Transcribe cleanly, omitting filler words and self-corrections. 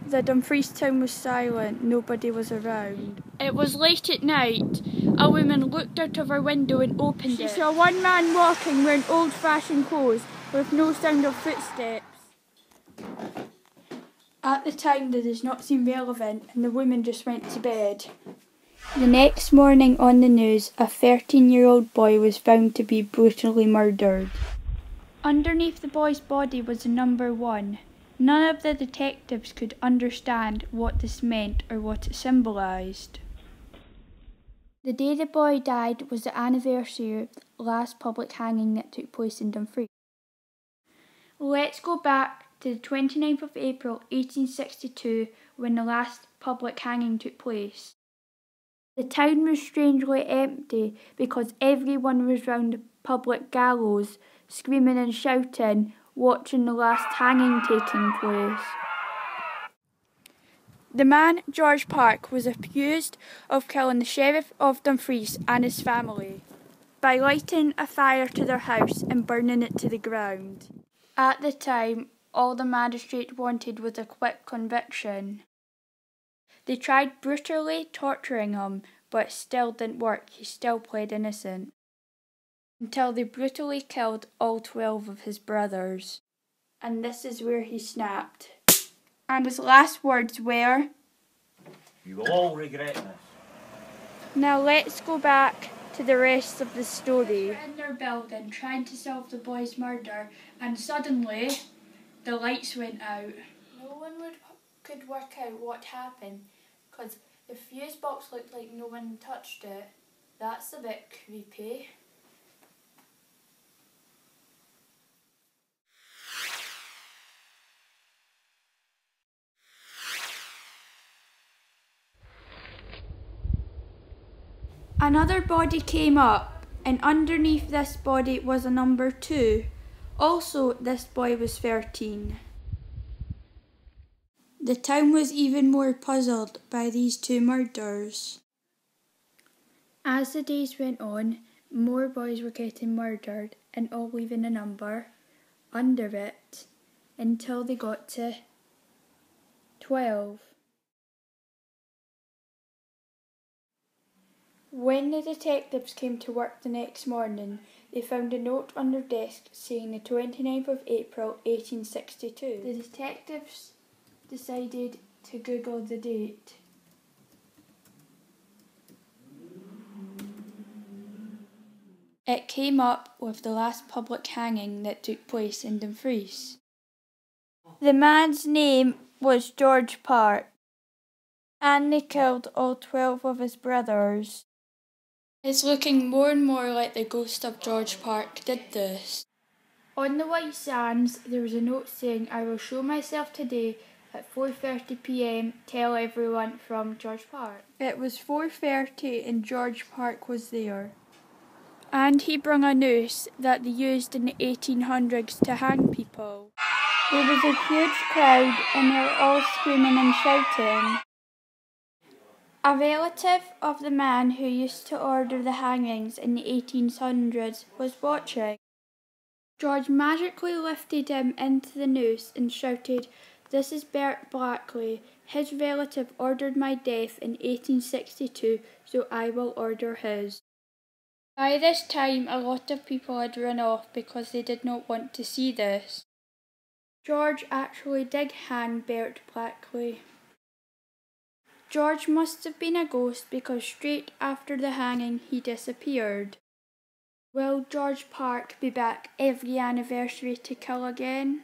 The Dumfries town was silent, nobody was around. It was late at night. A woman looked out of her window and opened it. She saw one man walking wearing old-fashioned clothes with no sound of footsteps. At the time, this does not seem relevant, and the woman just went to bed. The next morning on the news, a 13-year-old boy was found to be brutally murdered. Underneath the boy's body was a number 1. None of the detectives could understand what this meant or what it symbolised. The day the boy died was the anniversary of the last public hanging that took place in Dumfries. Let's go back to the 29th of April 1862 when the last public hanging took place. The town was strangely empty because everyone was round the public gallows, screaming and shouting, watching the last hanging taking place. The man, George Park, was accused of killing the Sheriff of Dumfries and his family by lighting a fire to their house and burning it to the ground. At the time, all the magistrate wanted was a quick conviction. They tried brutally torturing him, but it still didn't work. He still pled innocent. Until they brutally killed all 12 of his brothers. And this is where he snapped. And his last words were, "You will all regret this." Now let's go back to the rest of the story. They were in their building trying to solve the boy's murder, and suddenly the lights went out. No one could work out what happened because the fuse box looked like no one touched it. That's a bit creepy. Another body came up, and underneath this body was a number 2. Also, this boy was 13. The town was even more puzzled by these 2 murders. As the days went on, more boys were getting murdered and all leaving a number under it until they got to 12. When the detectives came to work the next morning, they found a note on their desk saying the 29th of April 1862. The detectives decided to Google the date. It came up with the last public hanging that took place in Dumfries. The man's name was George Park, and they killed all 12 of his brothers. It's looking more and more like the ghost of George Park did this. On the white sands, there was a note saying, "I will show myself today at 4:30 p.m. Tell everyone from George Park." It was 4:30 and George Park was there. And he brung a noose that they used in the 1800s to hang people. There was a huge crowd and they were all screaming and shouting. A relative of the man who used to order the hangings in the 1800s was watching. George magically lifted him into the noose and shouted, "This is Bert Blackley. His relative ordered my death in 1862, so I will order his." By this time, a lot of people had run off because they did not want to see this. George actually did hang Bert Blackley. George must have been a ghost because straight after the hanging he disappeared. Will George Park be back every anniversary to kill again?